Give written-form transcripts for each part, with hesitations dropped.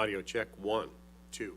Audio check, 1, 2.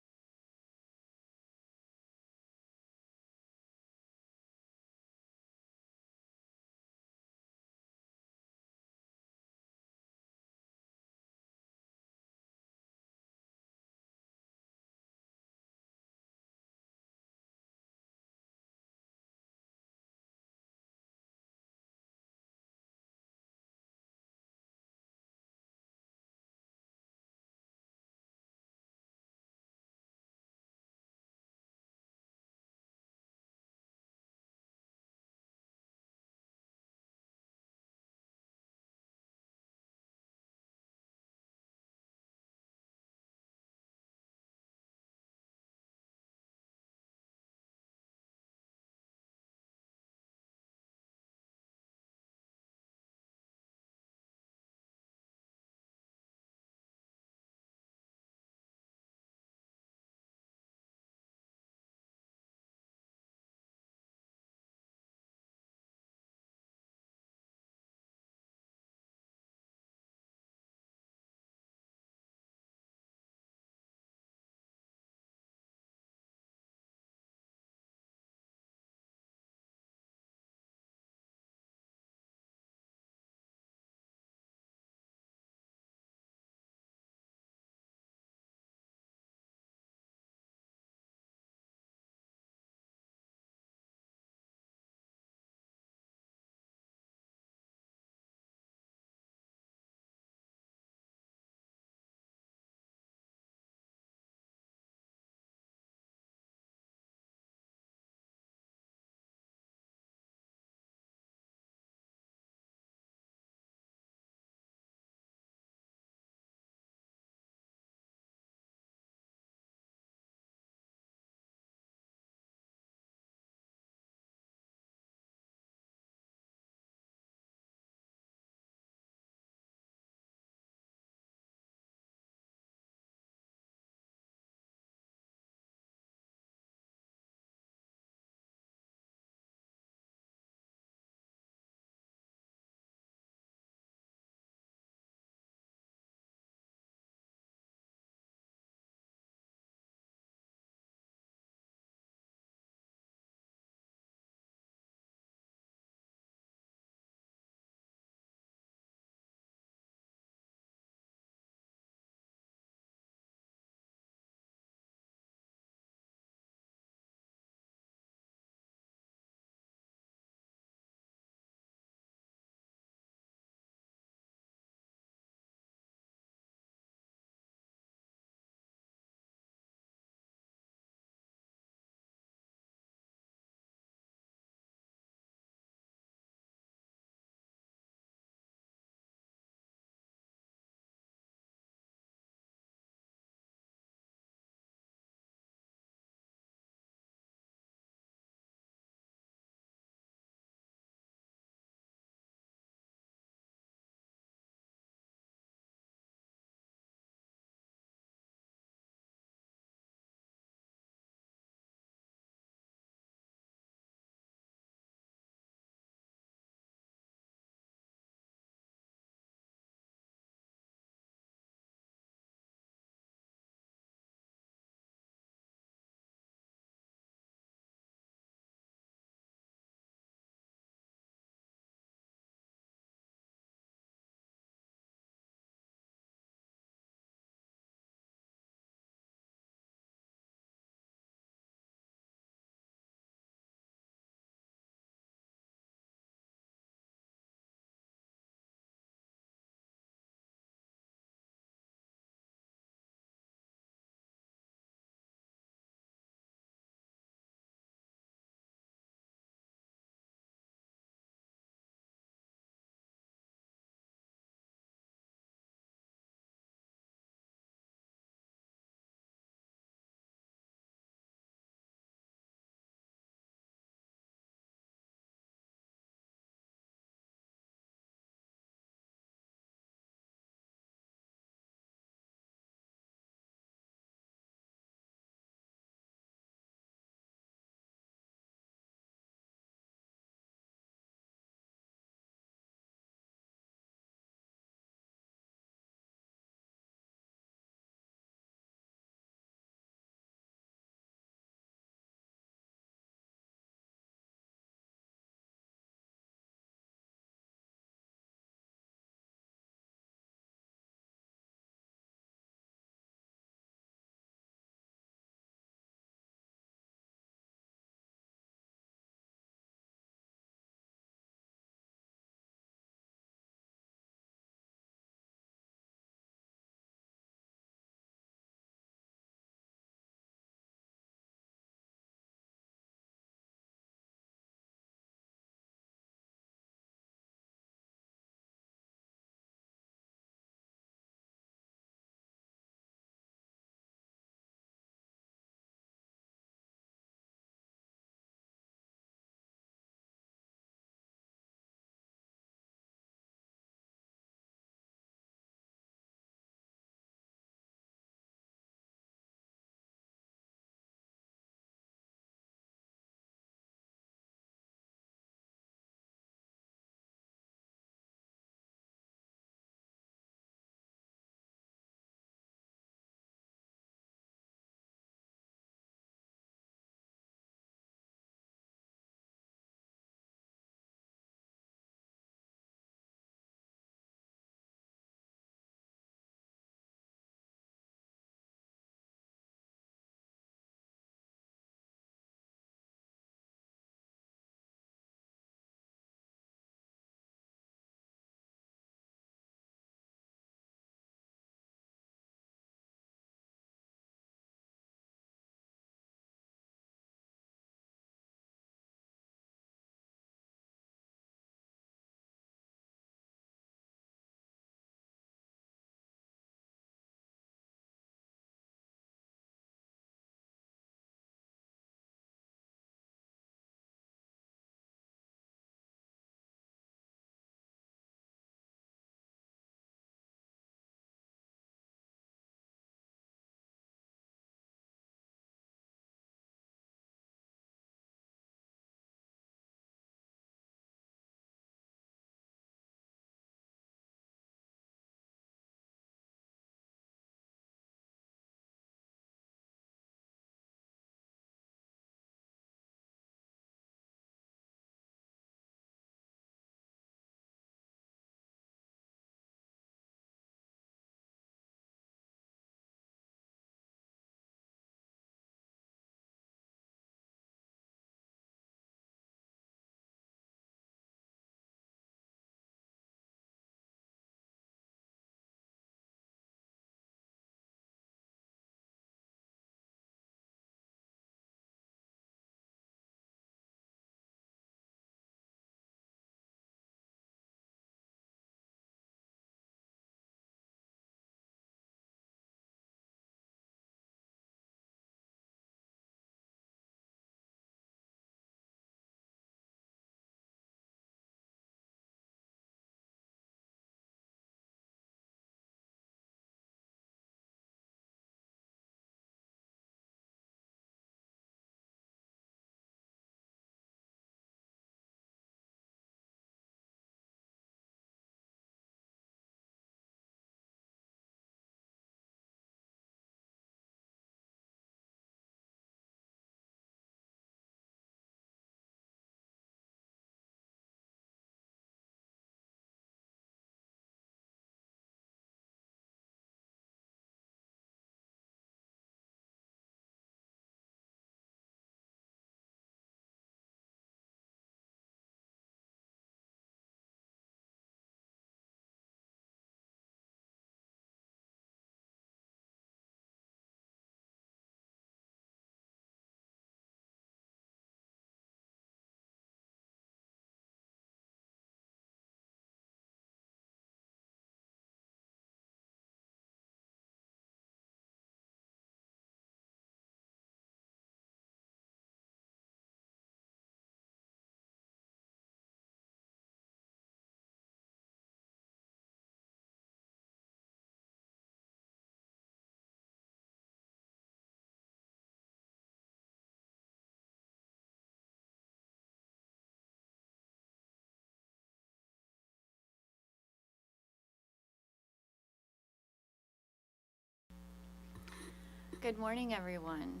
Good morning, everyone.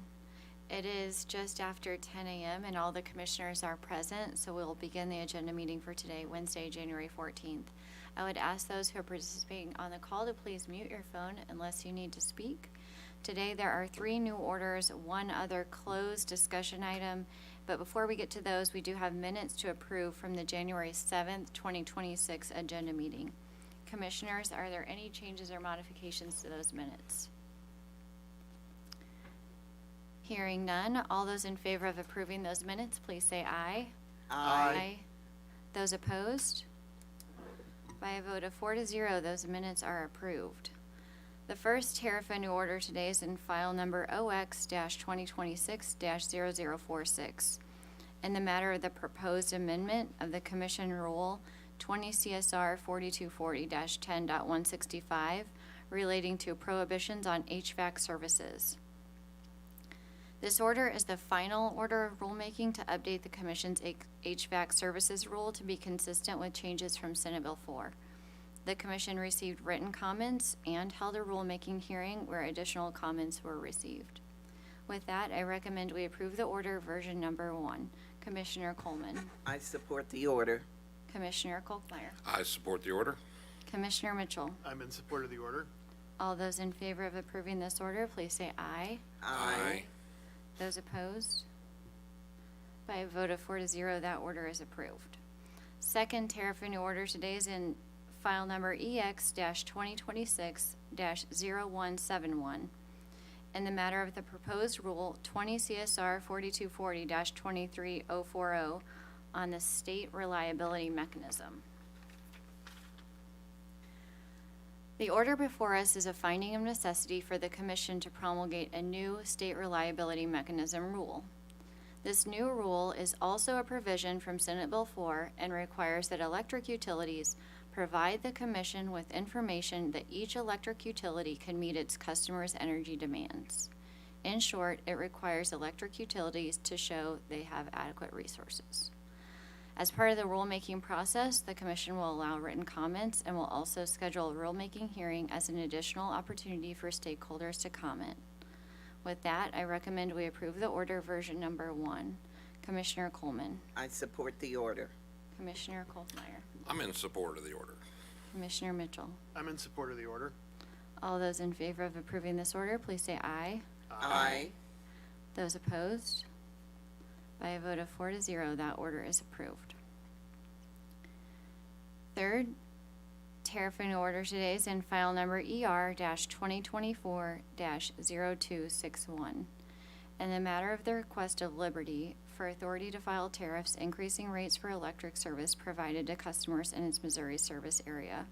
It is just after 10 a.m. and all the commissioners are present, so we'll begin the agenda meeting for today, Wednesday, January 14th. I would ask those who are participating on the call to please mute your phone unless you need to speak. Today, there are 3 new orders, 1 other closed discussion item, but before we get to those, we do have minutes to approve from the January 7th, 2026 agenda meeting. Commissioners, are there any changes or modifications to those minutes? Hearing none, all those in favor of approving those minutes, please say aye. Aye. Those opposed? By a vote of 4-0, those minutes are approved. The first tariff and new order today is in file number OX-2026-0046. In the matter of the proposed amendment of the Commission Rule 20 CSR 4240-10.165 relating to prohibitions on HVAC services. This order is the final order of rulemaking to update the Commission's HVAC services rule to be consistent with changes from Senate Bill 4. The Commission received written comments and held a rulemaking hearing where additional comments were received. With that, I recommend we approve the order version number 1. Commissioner Coleman. I support the order. Commissioner Kolkmeyer. I support the order. Commissioner Mitchell. I'm in support of the order. All those in favor of approving this order, please say aye. Aye. Those opposed? By a vote of 4-0, that order is approved. Second tariff and new order today is in file number EX-2026-0171. In the matter of the proposed rule 20 CSR 4240-23040 on the state reliability mechanism. The order before us is a finding of necessity for the Commission to promulgate a new state reliability mechanism rule. This new rule is also a provision from Senate Bill 4 and requires that electric utilities provide the Commission with information that each electric utility can meet its customers' energy demands. In short, it requires electric utilities to show they have adequate resources. As part of the rulemaking process, the Commission will allow written comments and will also schedule a rulemaking hearing as an additional opportunity for stakeholders to comment. With that, I recommend we approve the order version number 1. Commissioner Coleman. I support the order. Commissioner Kolkmeyer. I'm in support of the order. Commissioner Mitchell. I'm in support of the order. All those in favor of approving this order, please say aye. Aye. Those opposed? By a vote of 4-0, that order is approved. Third tariff and order today is in file number ER-2024-0261. In the matter of the request of Liberty for authority to file tariffs increasing rates for electric service provided to customers in its Missouri service area.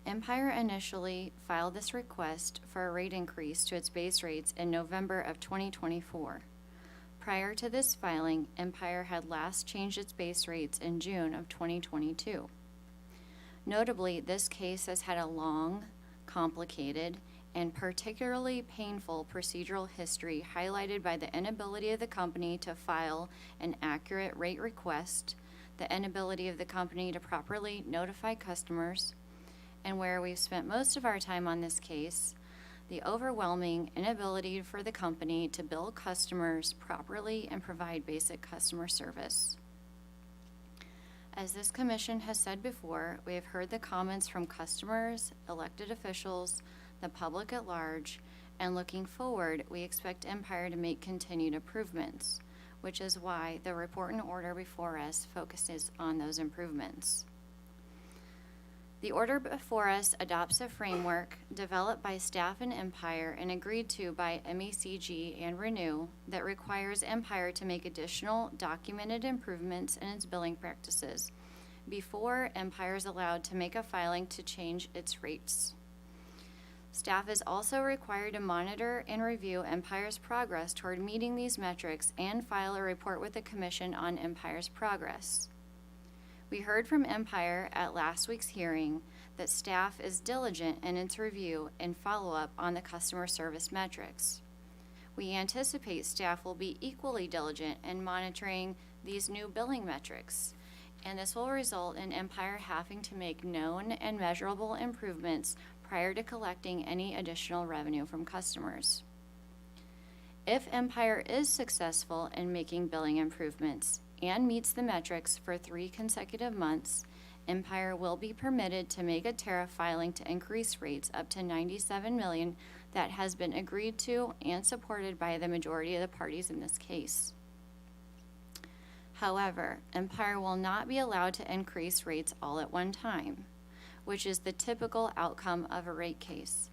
Empire initially filed this request for a rate increase to its base rates in November of 2024. Prior to this filing, Empire had last changed its base rates in June of 2022. Notably, this case has had a long, complicated, and particularly painful procedural history highlighted by the inability of the company to file an accurate rate request, the inability of the company to properly notify customers, and where we've spent most of our time on this case, the overwhelming inability for the company to bill customers properly and provide basic customer service. As this Commission has said before, we have heard the comments from customers, elected officials, the public at large, and looking forward, we expect Empire to make continued improvements, which is why the report and order before us focuses on those improvements. The order before us adopts a framework developed by staff and Empire and agreed to by MECG and Renew that requires Empire to make additional documented improvements in its billing practices before Empire is allowed to make a filing to change its rates. Staff is also required to monitor and review Empire's progress toward meeting these metrics and file a report with the Commission on Empire's progress. We heard from Empire at last week's hearing that staff is diligent in its review and follow-up on the customer service metrics. We anticipate staff will be equally diligent in monitoring these new billing metrics and this will result in Empire having to make known and measurable improvements prior to collecting any additional revenue from customers. If Empire is successful in making billing improvements and meets the metrics for 3 consecutive months, Empire will be permitted to make a tariff filing to increase rates up to $97 million that has been agreed to and supported by the majority of the parties in this case. However, Empire will not be allowed to increase rates all at one time, which is the typical outcome of a rate case.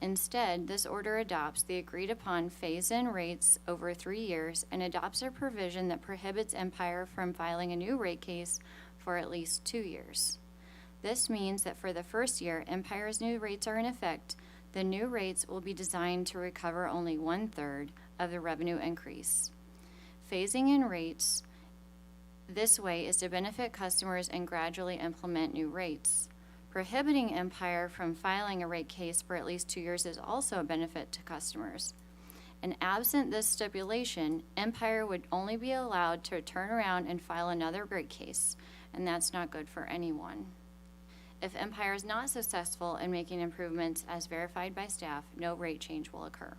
Instead, this order adopts the agreed-upon phase-in rates over 3 years and adopts a provision that prohibits Empire from filing a new rate case for at least 2 years. This means that for the first year Empire's new rates are in effect, the new rates will be designed to recover only 1/3 of the revenue increase. Phasing in rates this way is to benefit customers and gradually implement new rates. Prohibiting Empire from filing a rate case for at least 2 years is also a benefit to customers. And absent this stipulation, Empire would only be allowed to turn around and file another rate case, and that's not good for anyone. If Empire is not successful in making improvements as verified by staff, no rate change will occur.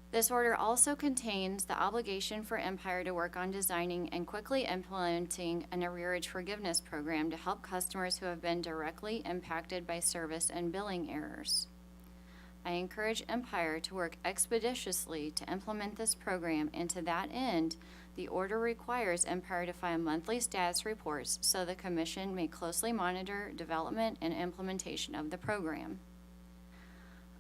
This order also contains the obligation for Empire to work on designing and quickly implementing an arrearage forgiveness program to help customers who have been directly impacted by service and billing errors. I encourage Empire to work expeditiously to implement this program, and to that end, the order requires Empire to file monthly status reports so the Commission may closely monitor development and implementation of the program.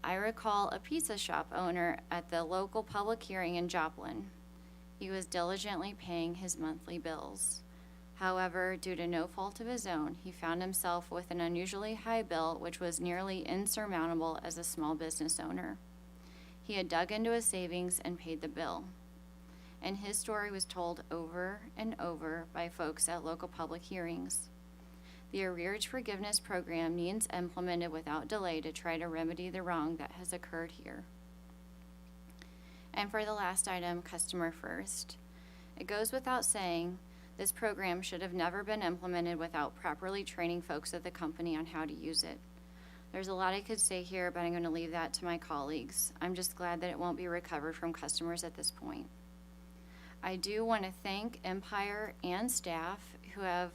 I recall a pizza shop owner at the local public hearing in Joplin. He was diligently paying his monthly bills. However, due to no fault of his own, he found himself with an unusually high bill which was nearly insurmountable as a small business owner. He had dug into his savings and paid the bill. And his story was told over and over by folks at local public hearings. The arrearage forgiveness program needs implemented without delay to try to remedy the wrong that has occurred here. And for the last item, customer first. It goes without saying, this program should have never been implemented without properly training folks at the company on how to use it. There's a lot I could say here, but I'm going to leave that to my colleagues. I'm just glad that it won't be recovered from customers at this point. I do want to thank Empire and staff who have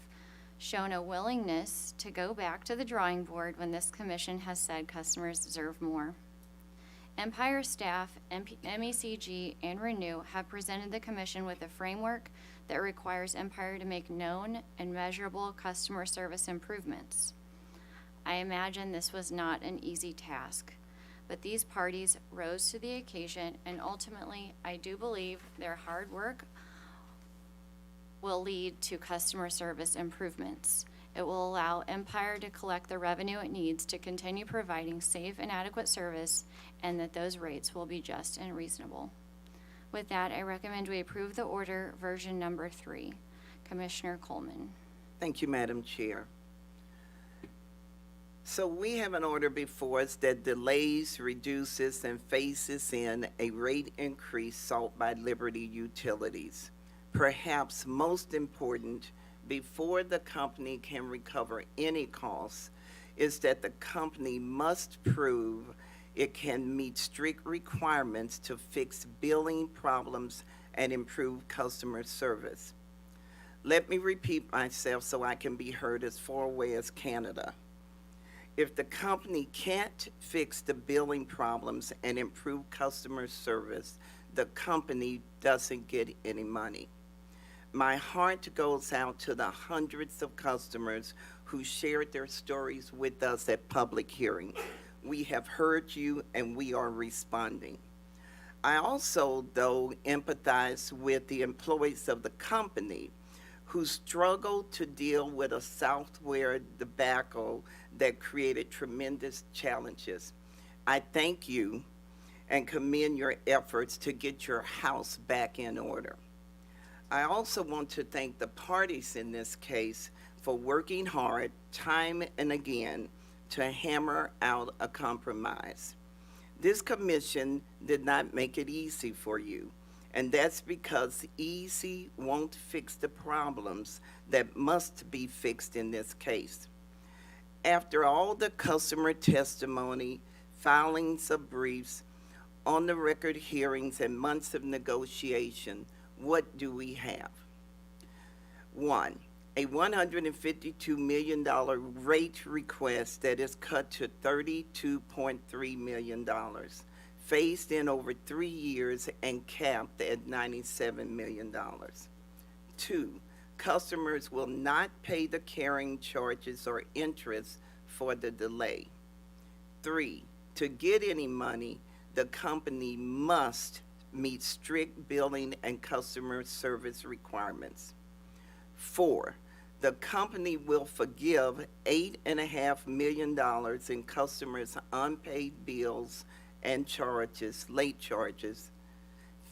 shown a willingness to go back to the drawing board when this commission has said customers deserve more. Empire staff, MECG, and Renew have presented the commission with a framework that requires Empire to make known and measurable customer service improvements. I imagine this was not an easy task, but these parties rose to the occasion, and ultimately, I do believe their hard work will lead to customer service improvements. It will allow Empire to collect the revenue it needs to continue providing safe and adequate service, and that those rates will be just and reasonable. With that, I recommend we approve the order version number 3. Commissioner Coleman. Thank you, Madam Chair. So we have an order before us that delays, reduces, and phases in a rate increase sought by Liberty Utilities. Perhaps most important, before the company can recover any costs, is that the company must prove it can meet strict requirements to fix billing problems and improve customer service. Let me repeat myself so I can be heard as far away as Canada. If the company can't fix the billing problems and improve customer service, the company doesn't get any money. My heart goes out to the hundreds of customers who shared their stories with us at public hearing. We have heard you and we are responding. I also, though, empathize with the employees of the company who struggled to deal with a software debacle that created tremendous challenges. I thank you and commend your efforts to get your house back in order. I also want to thank the parties in this case for working hard time and again to hammer out a compromise. This commission did not make it easy for you, And that's because easy won't fix the problems that must be fixed in this case. After all the customer testimony, filings of briefs, on the record hearings, and months of negotiation, what do we have? One, a $152 million rate request that is cut to $32.3 million, phased in over 3 years and capped at $97 million. Two, customers will not pay the carrying charges or interest for the delay. Three, to get any money, the company must meet strict billing and customer service requirements. Four, the company will forgive $8.5 million in customers' unpaid bills and charges, late charges.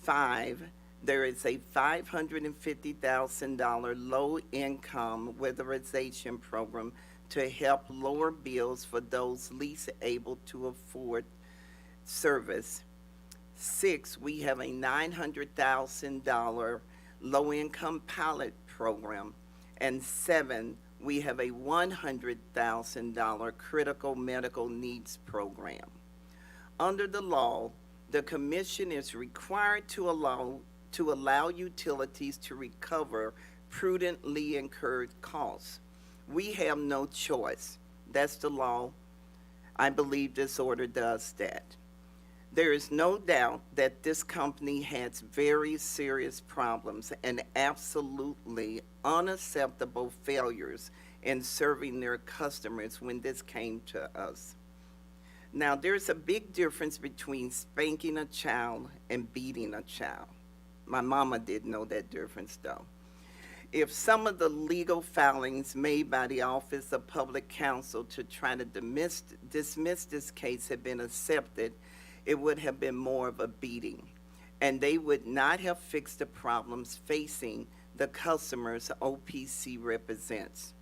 Five, there is a $550,000 low-income weatherization program to help lower bills for those least able to afford service. Six, we have a $900,000 low-income pilot program. And seven, we have a $100,000 critical medical needs program. Under the law, the commission is required to allow utilities to recover prudently incurred costs. We have no choice. That's the law. I believe this order does that. There is no doubt that this company has very serious problems and absolutely unacceptable failures in serving their customers when this came to us. Now, there's a big difference between spanking a child and beating a child. My mama did know that difference, though. If some of the legal filings made by the Office of Public Counsel to try to dismiss this case had been accepted, it would have been more of a beating, and they would not have fixed the problems facing the customers OPC represents.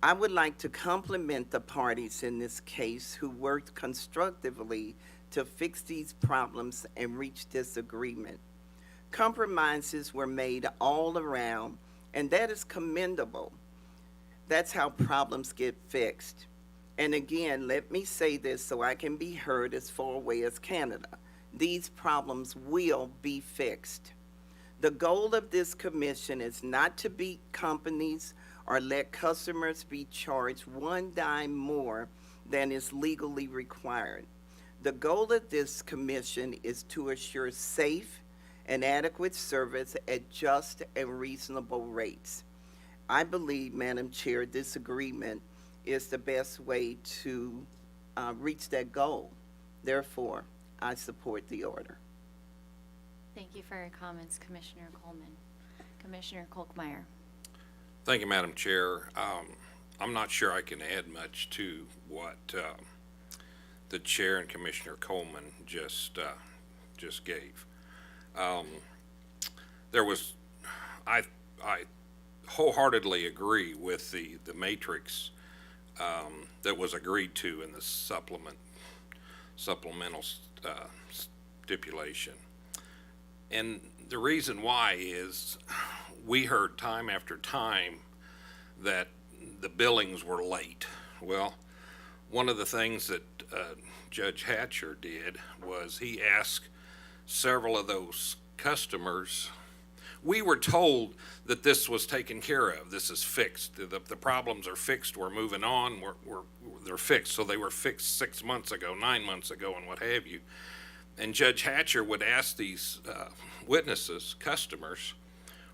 I would like to compliment the parties in this case who worked constructively to fix these problems and reach this agreement. Compromises were made all around, and that is commendable. That's how problems get fixed. And again, let me say this so I can be heard as far away as Canada. These problems will be fixed. The goal of this commission is not to beat companies or let customers be charged one dime more than is legally required. The goal of this commission is to assure safe and adequate service at just and reasonable rates. I believe, Madam Chair, this agreement is the best way to reach that goal. Therefore, I support the order. Thank you for your comments, Commissioner Coleman. Commissioner Kolkmeyer. Thank you, Madam Chair. I'm not sure I can add much to what the Chair and Commissioner Coleman just gave. I wholeheartedly agree with the matrix that was agreed to in the supplemental stipulation. And the reason why is we heard time after time that the billings were late. Well, one of the things that Judge Hatcher did was he asked several of those customers. We were told that this was taken care of. This is fixed. The problems are fixed. We're moving on. They're fixed. So they were fixed 6 months ago, 9 months ago, and what have you. And Judge Hatcher would ask these witnesses, customers,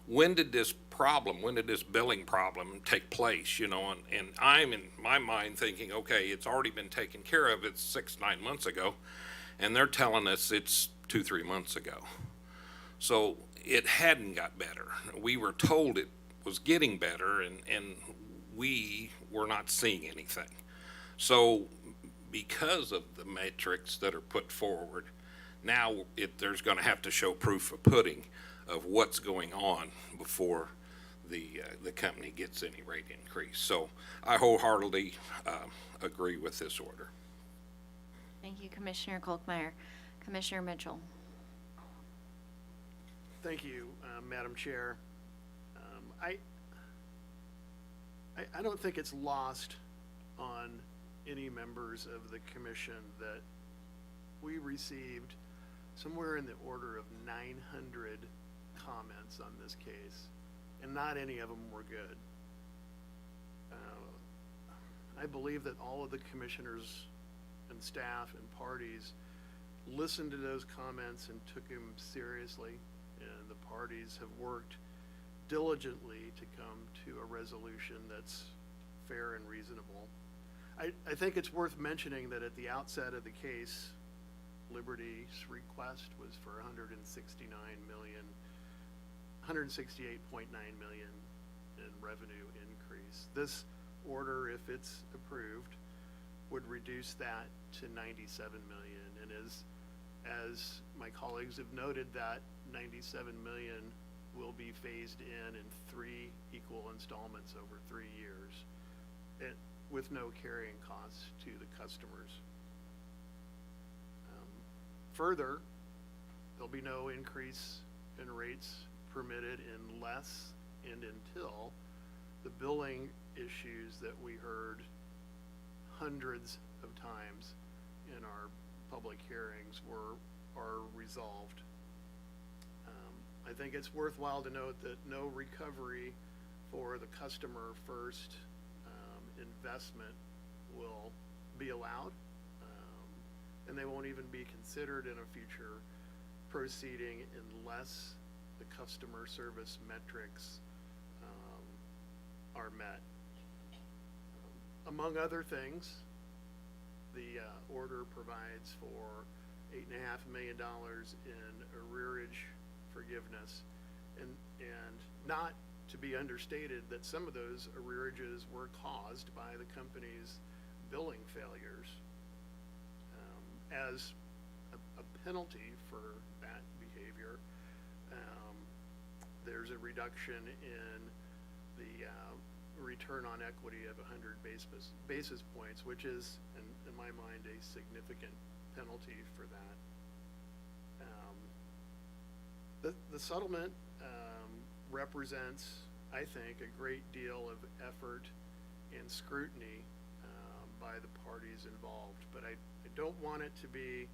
when did this billing problem take place, you know, and I'm in my mind thinking, okay, it's already been taken care of. It's 6, 9 months ago. And they're telling us it's 2, 3 months ago. So it hadn't got better. We were told it was getting better, and we were not seeing anything. So because of the metrics that are put forward, now there's going to have to show proof of pudding of what's going on before the company gets any rate increase. So I wholeheartedly agree with this order. Thank you, Commissioner Kolkmeyer. Commissioner Mitchell. Thank you, Madam Chair. I don't think it's lost on any members of the commission that we received somewhere in the order of 900 comments on this case, and not any of them were good. I believe that all of the commissioners and staff and parties listened to those comments and took them seriously, and the parties have worked diligently to come to a resolution that's fair and reasonable. I think it's worth mentioning that at the outset of the case, Liberty's request was for $168.9 million in revenue increase. This order, if it's approved, would reduce that to $97 million. And as my colleagues have noted, that $97 million will be phased in 3 equal installments over 3 years, with no carrying costs to the customers. Further, there'll be no increase in rates permitted unless and until the billing issues that we heard hundreds of times in our public hearings are resolved. I think it's worthwhile to note that no recovery for the customer first investment will be allowed, and they won't even be considered in a future proceeding unless the customer service metrics are met. Among other things, the order provides for $8.5 million in arrearage forgiveness, and not to be understated that some of those arrearages were caused by the company's billing failures. As a penalty for that behavior, there's a reduction in the return on equity of 100 basis points, which is, in my mind, a significant penalty for that. The settlement represents, I think, a great deal of effort and scrutiny by the parties involved, but I don't want it to be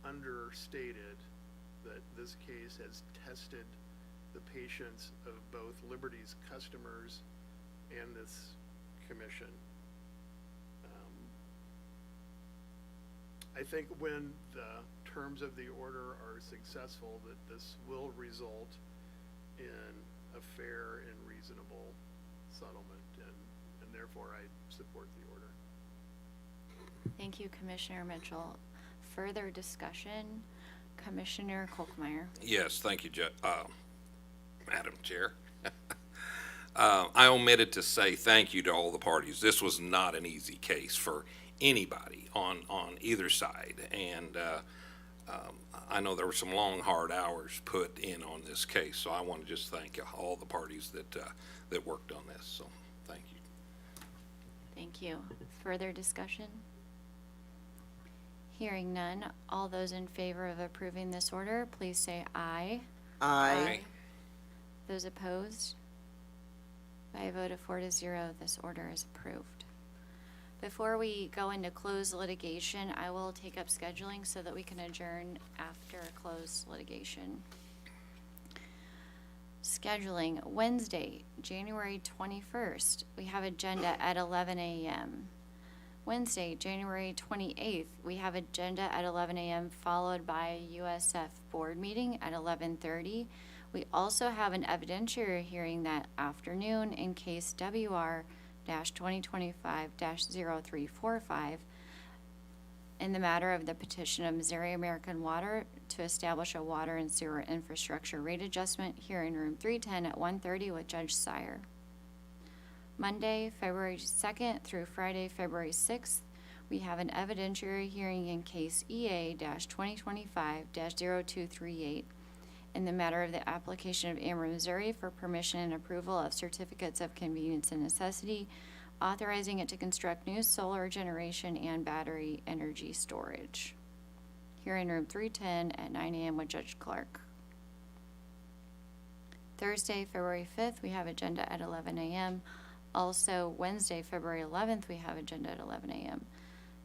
understated that this case has tested the patience of both Liberty's customers and this commission. I think when the terms of the order are successful, that this will result in a fair and reasonable settlement, and therefore I support the order. Thank you, Commissioner Mitchell. Further discussion, Commissioner Kolkmeyer. Yes, thank you, Madam Chair. I omitted to say thank you to all the parties. This was not an easy case for anybody on either side, and I know there were some long, hard hours put in on this case, so I want to just thank all the parties that worked on this, so thank you. Thank you. Further discussion? Hearing none, all those in favor of approving this order, please say aye. Aye. Those opposed? By a vote of 4-0, this order is approved. Before we go into closed litigation, I will take up scheduling so that we can adjourn after closed litigation. Scheduling, Wednesday, January 21st, we have agenda at 11 a.m. Wednesday, January 28th, we have agenda at 11 a.m. followed by USF board meeting at 11:30. We also have an evidentiary hearing that afternoon in case WR-2025-0345 in the matter of the petition of Missouri American Water to establish a water and sewer infrastructure rate adjustment, hearing room 310 at 1:30 with Judge Sire. Monday, February 2nd through Friday, February 6th, we have an evidentiary hearing in case EA-2025-0238 in the matter of the application of Ameren, Missouri for permission and approval of certificates of convenience and necessity, authorizing it to construct new solar generation and battery energy storage. Hearing room 310 at 9 a.m. with Judge Clark. Thursday, February 5th, we have agenda at 11 a.m. Also, Wednesday, February 11th, we have agenda at 11 a.m.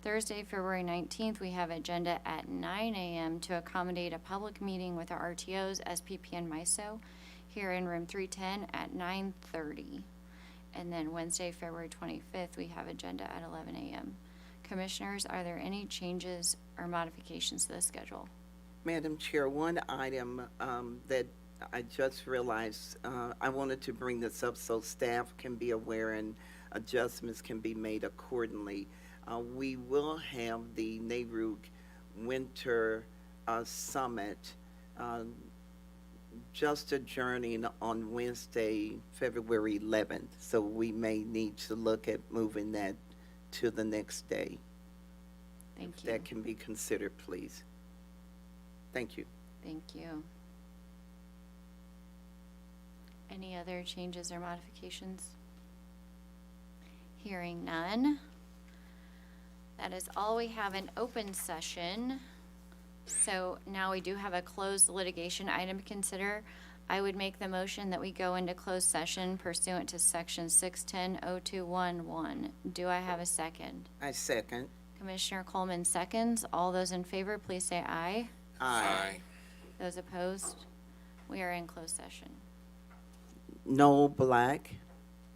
Thursday, February 19th, we have agenda at 9 a.m. to accommodate a public meeting with our RTOs, SPP, and MISO here in room 310 at 9:30. And then Wednesday, February 25th, we have agenda at 11 a.m. Commissioners, are there any changes or modifications to the schedule? Madam Chair, one item that I just realized, I wanted to bring this up so staff can be aware and adjustments can be made accordingly. We will have the NARUC Winter Summit just adjourning on Wednesday, February 11th. So we may need to look at moving that to the next day. Thank you. That can be considered, please. Thank you. Thank you. Any other changes or modifications? Hearing none. That is all we have in open session. So now we do have a closed litigation item to consider. I would make the motion that we go into closed session pursuant to section 610-0211. Do I have a second? I second. Commissioner Coleman seconds. All those in favor, please say aye. Aye. Those opposed? We are in closed session. Noel Black.